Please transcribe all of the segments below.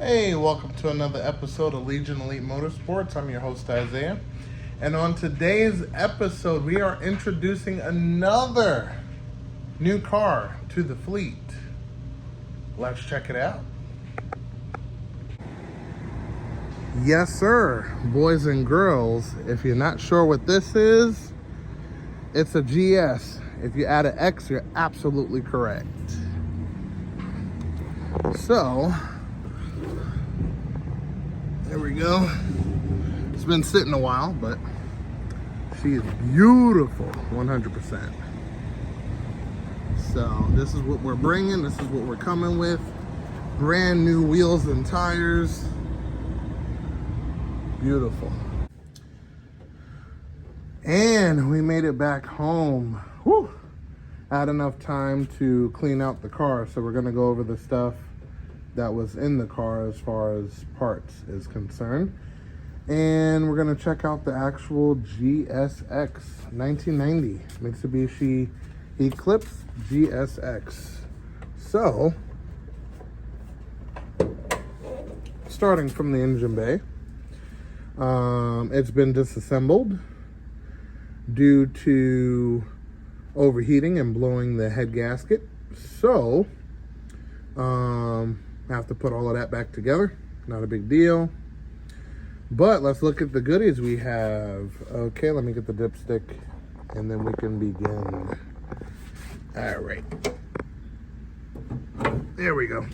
Hey, welcome to another episode of Legion Elite Motorsports. I'm your host, Isaiah. And on today's episode, we are introducing another new car to the fleet. Let's check it out. Yes, sir, boys and girls. If you're not sure what this is, it's a GS. If you add an X, you're absolutely correct. So, there we go. It's been sitting a while, but she is beautiful, 100%. So this is what we're bringing. This is what we're coming with. Brand new wheels and tires. Beautiful. And we made it back home. Whew. Had enough time to clean out the car, so we're gonna go over the stuff that was in the car as far as parts is concerned. And we're gonna check out the actual GSX 1990 Mitsubishi Eclipse GSX. So, starting from the engine bay, it's been disassembled due to overheating and blowing the head gasket. So, I have to put all of that back together. Not a big deal. But let's look at the goodies we have. Okay, let me get the dipstick and then we can begin. All right. There we go.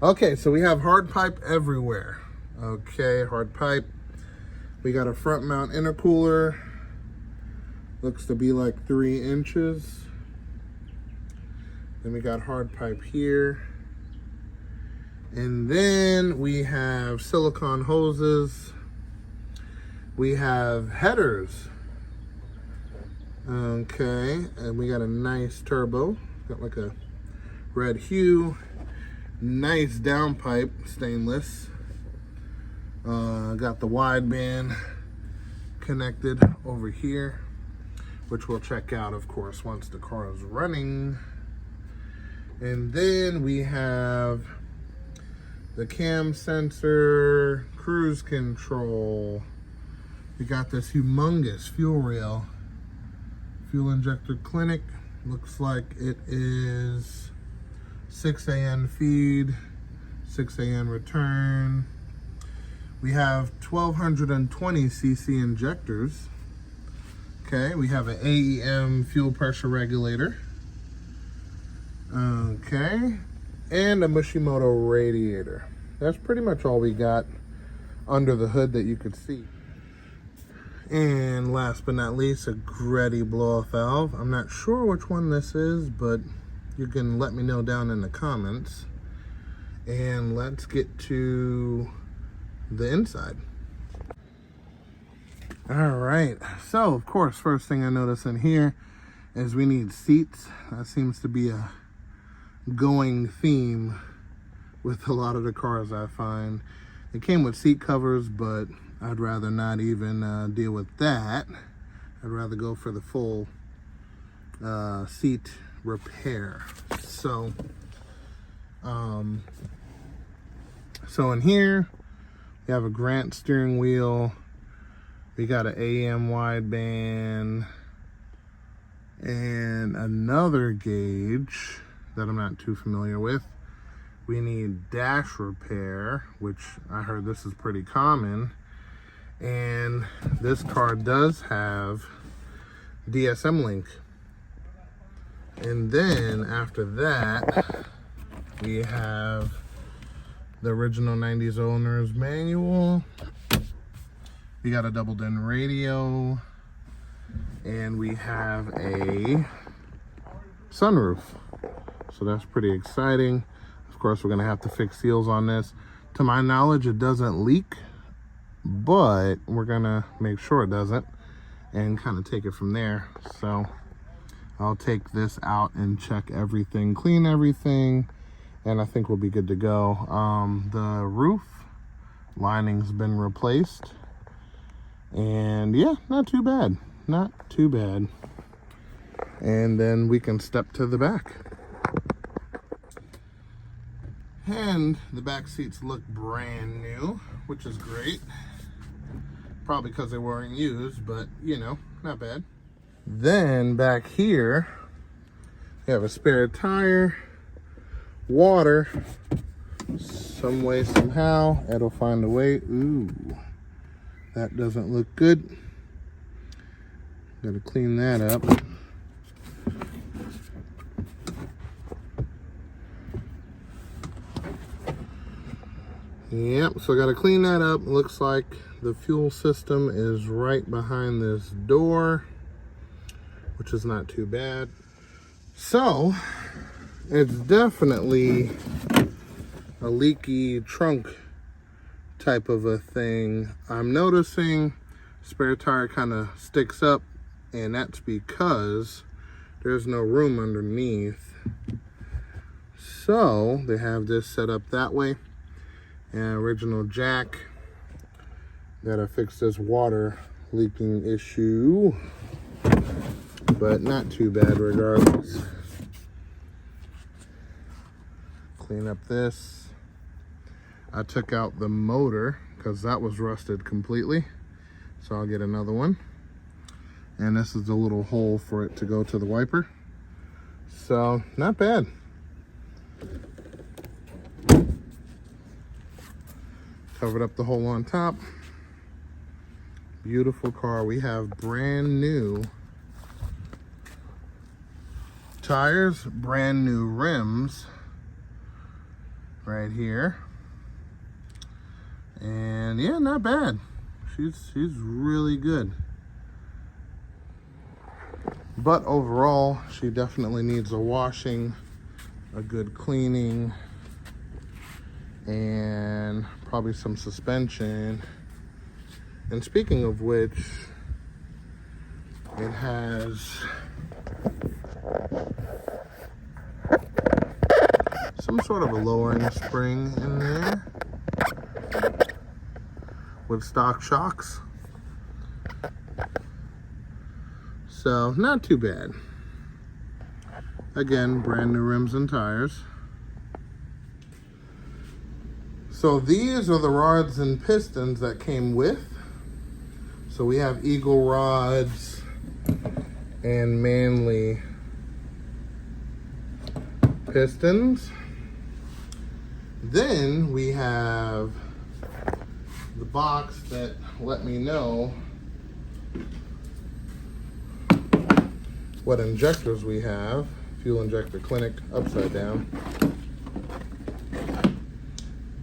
Okay, so we have hard pipe everywhere. Okay, hard pipe. We got a front mount intercooler. Looks to be like 3 inches. Then we got hard pipe here. And then we have silicone hoses. We have headers. Okay, and we got a nice turbo. Got like a red hue. Nice downpipe, stainless. Got the wideband connected over here, which we'll check out, of course, once the car is running. And then we have the cam sensor, cruise control. We got this humongous fuel rail, fuel injector clinic. Looks like it is 6 AN feed, 6 AN return. We have 1220 cc injectors. Okay, we have an AEM fuel pressure regulator. Okay, and a Mushimoto radiator. That's pretty much all we got under the hood that you could see. And last but not least, a Greddy blow-off valve. I'm not sure which one this is, but you can let me know down in the comments. And let's get to the inside. All right, so of course, first thing I notice in here is we need seats. That seems to be a going theme with a lot of the cars I find. It came with seat covers, but I'd rather not even deal with that. I'd rather go for the full seat repair. So in here we have a Grant steering wheel. We got an AM wideband and another gauge that I'm not too familiar with. We need dash repair, which I heard this is pretty common. And this car does have DSM link. And then after that, we have the original 90s owner's manual. We got a double din radio. And we have a sunroof. So that's pretty exciting. Of course, we're gonna have to fix seals on this. To my knowledge, it doesn't leak, but we're gonna make sure it doesn't and kind of take it from there. So I'll take this out and check everything, clean everything, and I think we'll be good to go. The roof lining's been replaced, and yeah, not too bad, not too bad. And then we can step to the back. And the back seats look brand new, which is great. Probably because they weren't used, but you know, not bad. Then back here, you have a spare tire, water, some way, somehow, it'll find a way. Ooh, that doesn't look good. Gotta clean that up. Yep, so I gotta clean that up. Looks like the fuel system is right behind this door, which is not too bad. So, it's definitely a leaky trunk type of a thing. I'm noticing spare tire kind of sticks up, and that's because there's no room underneath. So, they have this set up that way. And original jack. Gotta fix this water leaking issue, but not too bad regardless. Clean up this. I took out the motor because that was rusted completely, so I'll get another one. And this is the little hole for it to go to the wiper. So not bad. Covered up the hole on top. Beautiful car. We have brand new tires, brand new rims right here. And yeah, not bad. She's really good. But overall, she definitely needs a washing, a good cleaning, and probably some suspension. And speaking of which, it has some sort of a lowering spring in there with stock shocks. So not too bad. Again, brand new rims and tires. So these are the rods and pistons that came with. So we have Eagle rods and Manley pistons. Then we have the box that let me know what injectors we have. Fuel injector clinic, upside down.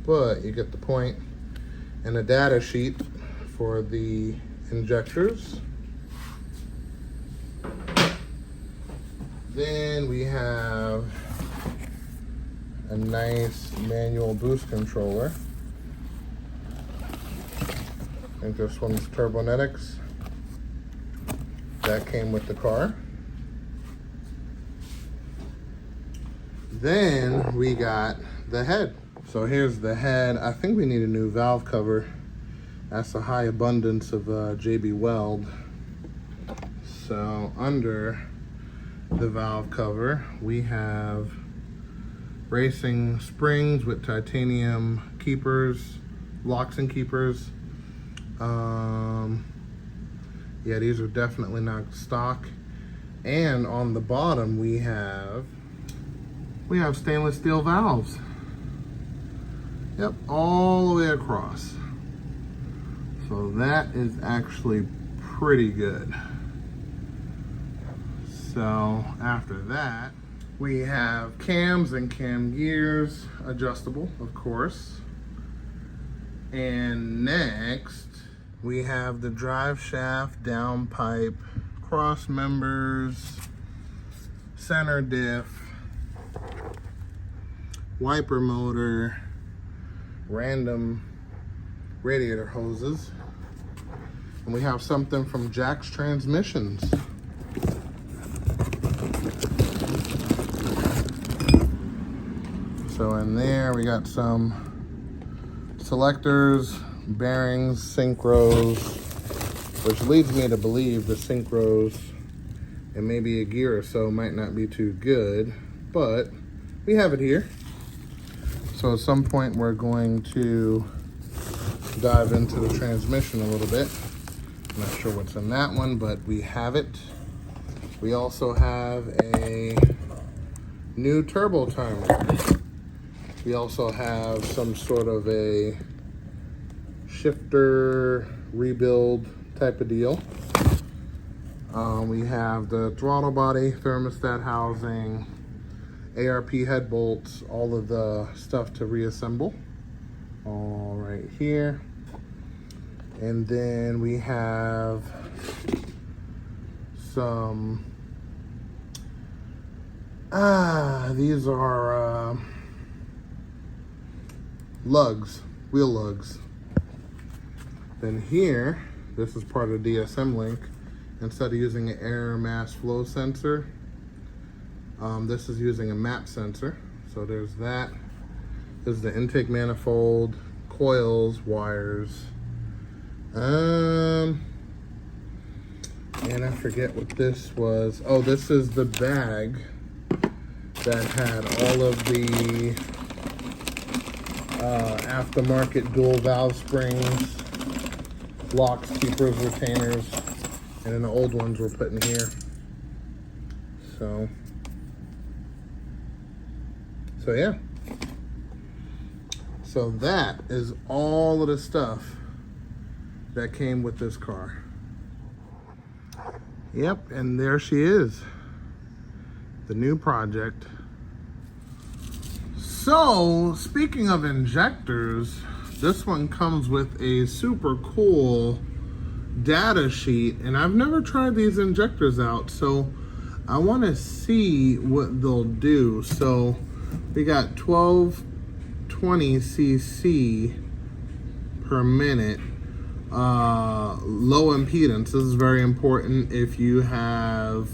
But you get the point. And a data sheet for the injectors. Then we have a nice manual boost controller. I think this one's Turbonetics. That came with the car. Then we got the head. So here's the head. I think we need a new valve cover. That's a high abundance of JB Weld. So under the valve cover, we have racing springs with titanium keepers, locks and keepers. Yeah, these are definitely not stock. And on the bottom, we have stainless steel valves. Yep, all the way across. So that is actually pretty good. So after that, we have cams and cam gears, adjustable, of course. And next, we have the drive shaft, downpipe, cross members, center diff, wiper motor, random radiator hoses, and we have something from Jack's Transmissions. So in there we got some selectors, bearings, synchros, which leads me to believe the synchros and maybe a gear or so might not be too good, but we have it here. So at some point we're going to dive into the transmission a little bit. I'm not sure what's in that one, but we have it. We also have a new turbo timer. We also have some sort of a shifter rebuild type of deal. We have the throttle body, thermostat housing, ARP head bolts, all of the stuff to reassemble. All right here. And then we have some, these are lugs, wheel lugs. Then here, this is part of DSM Link. Instead of using an air mass flow sensor, this is using a MAP sensor. So there's that. This is the intake manifold, coils, wires. And I forget what this was. Oh, this is the bag that had all of the aftermarket dual valve springs, locks, keepers, retainers, and then the old ones we're putting here. So yeah. So that is all of the stuff that came with this car. Yep, and there she is, the new project. So, speaking of injectors, this one comes with a super cool data sheet, and I've never tried these injectors out, so I want to see what they'll do. So, we got 1220 cc per minute. Low impedance. This is very important. If you have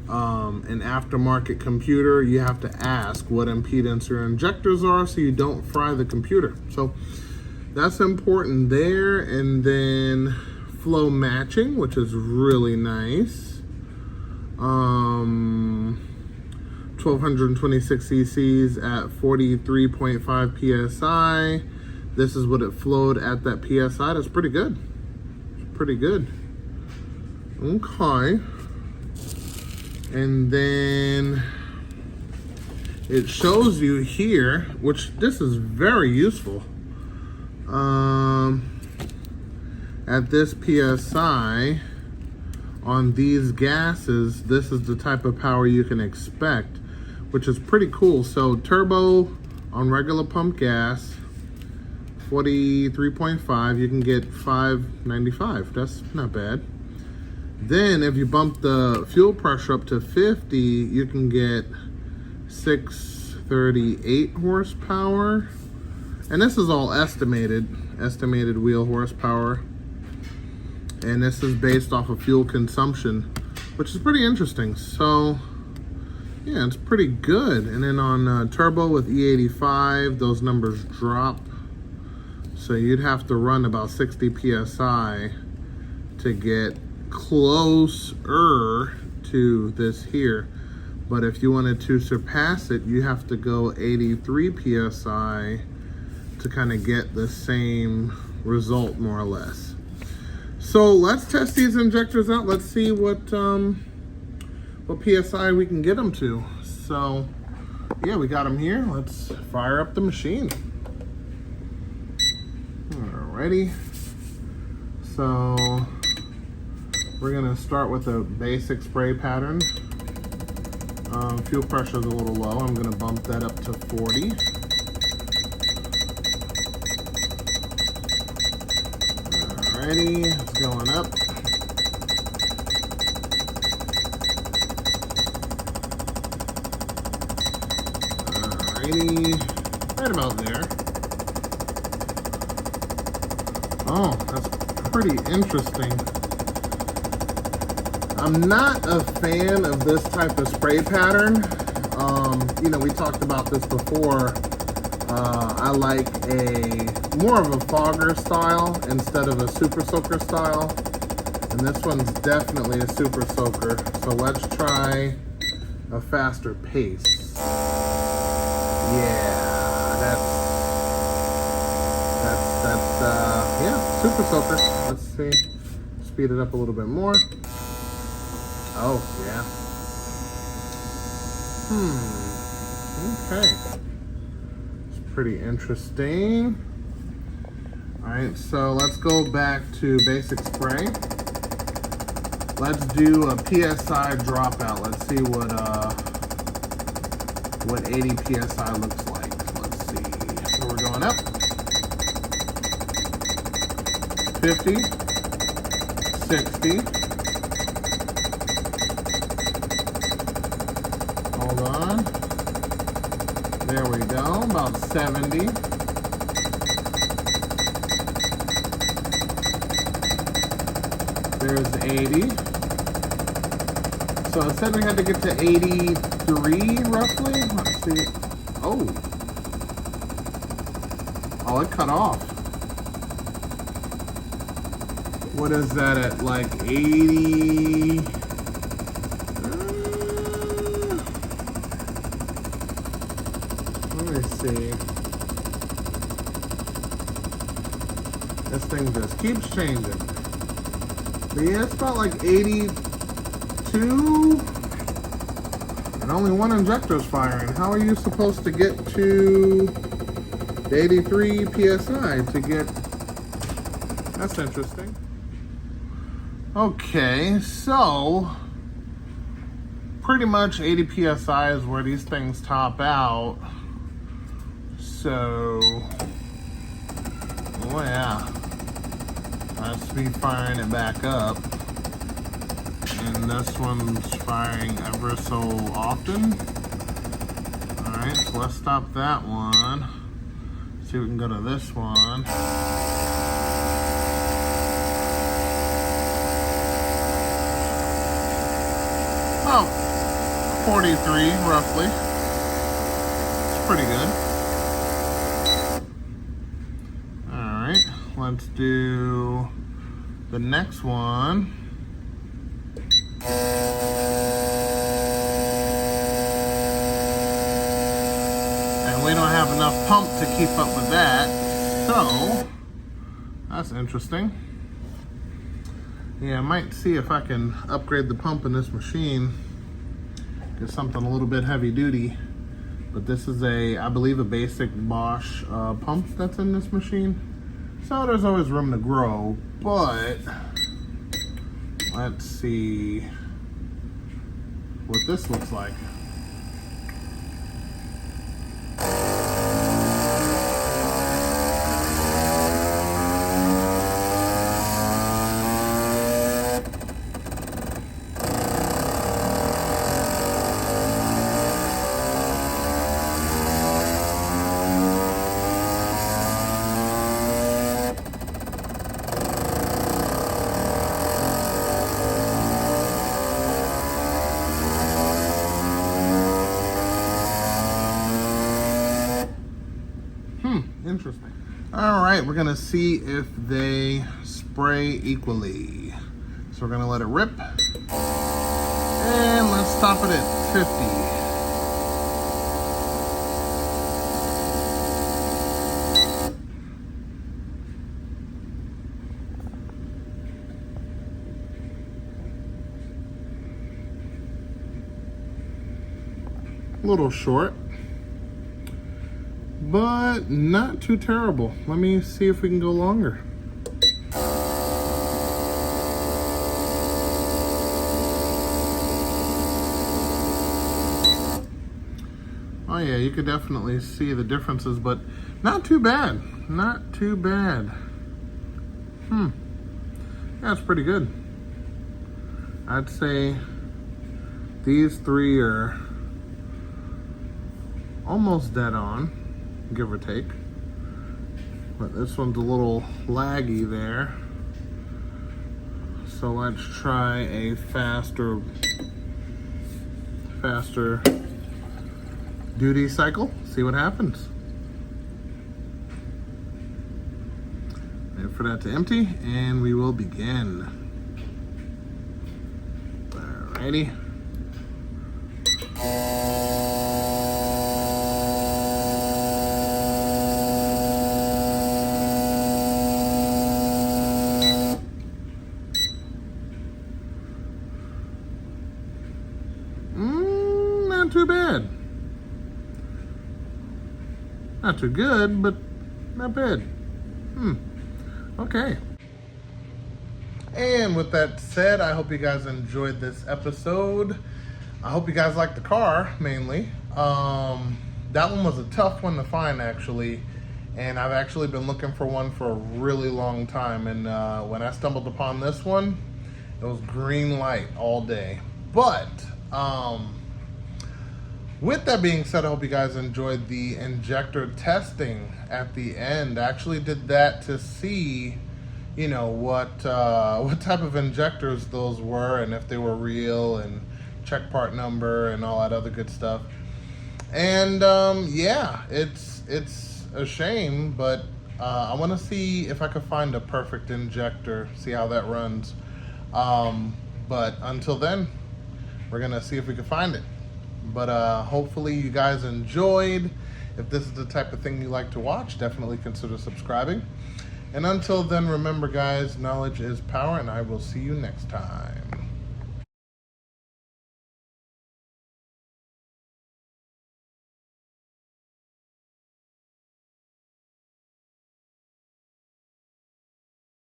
an aftermarket computer, you have to ask what impedance your injectors are so you don't fry the computer. So that's important there. And then flow matching, which is really nice. 1226 cc's at 43.5 psi. This is what it flowed at that PSI. That's pretty good. Pretty good. Okay. And then it shows you here, which this is very useful. At this PSI on these gases, this is the type of power you can expect, which is pretty cool. So turbo on regular pump gas, 43.5, you can get 595. That's not bad. Then if you bump the fuel pressure up to 50, you can get 638 horsepower. And this is all estimated wheel horsepower. And this is based off of fuel consumption, which is pretty interesting. So yeah, it's pretty good. And then on turbo with E85, those numbers drop. So you'd have to run about 60 PSI to get closer to this here. But if you wanted to surpass it, you have to go 83 PSI to kind of get the same result, more or less. So let's test these injectors out. Let's see what PSI we can get them to. So yeah, we got them here. Let's fire up the machine. Alrighty, so we're gonna start with a basic spray pattern. Fuel pressure is a little low. I'm gonna bump that up to 40. Alrighty, it's going up. Alrighty, right about there. Oh, that's pretty interesting. I'm not a fan of this type of spray pattern. You know, we talked about this before. I like more of a fogger style instead of a super soaker style. And this one's definitely a super soaker. So let's try a faster pace. Yeah, Yeah, super soaker. Let's see, speed it up a little bit more. Oh, yeah. Okay. It's pretty interesting. All right, so let's go back to basic spray. Let's do a PSI dropout. Let's see what 80 PSI looks like. Let's see. So we're going up. 50, 60. Hold on. There we go, about 70. There's 80. So it said we had to get to 83 roughly. Let's see. Oh, it cut off. What is that at, like 80? Let me see. This thing just keeps changing. But yeah, it's about like 82. And only one injector's firing. How are you supposed to get to 83 PSI to get... That's interesting. Okay, so pretty much 80 PSI is where these things top out. So, oh yeah, let's be firing it back up. And this one's firing ever so often. All right, so let's stop that one. See if we can go to this one. About 43, roughly. It's pretty good. All right, let's do the next one. And we don't have enough pump to keep up with that, so that's interesting. Yeah, I might see if I can upgrade the pump in this machine. Get something a little bit heavy duty. But this is I believe a basic Bosch pump that's in this machine. So there's always room to grow, but let's see what this looks like. Interesting. All right, we're gonna see if they spray equally. So we're gonna let it rip. And let's stop it at 50. A little short, but not too terrible. Let me see if we can go longer. Oh yeah, you could definitely see the differences, but not too bad. Not too bad. That's pretty good. I'd say these three are almost dead on, give or take. But this one's a little laggy there. So let's try a faster duty cycle, see what happens. Wait for that to empty and we will begin. Alrighty. not too good, but not bad. Okay. And with that said, I hope you guys enjoyed this episode. I hope you guys liked the car, mainly. That one was a tough one to find, actually. And I've actually been looking for one for a really long time. And when I stumbled upon this one, it was green light all day. But with that being said, I hope you guys enjoyed the injector testing at the end. I actually did that to see, you know, what type of injectors those were and if they were real, and check part number and all that other good stuff. And yeah, it's a shame, but I want to see if I could find a perfect injector, see how that runs. But until then, we're gonna see if we can find it. But hopefully you guys enjoyed. If this is the type of thing you like to watch, definitely consider subscribing. And until then, remember guys, knowledge is power, and I will see you next time.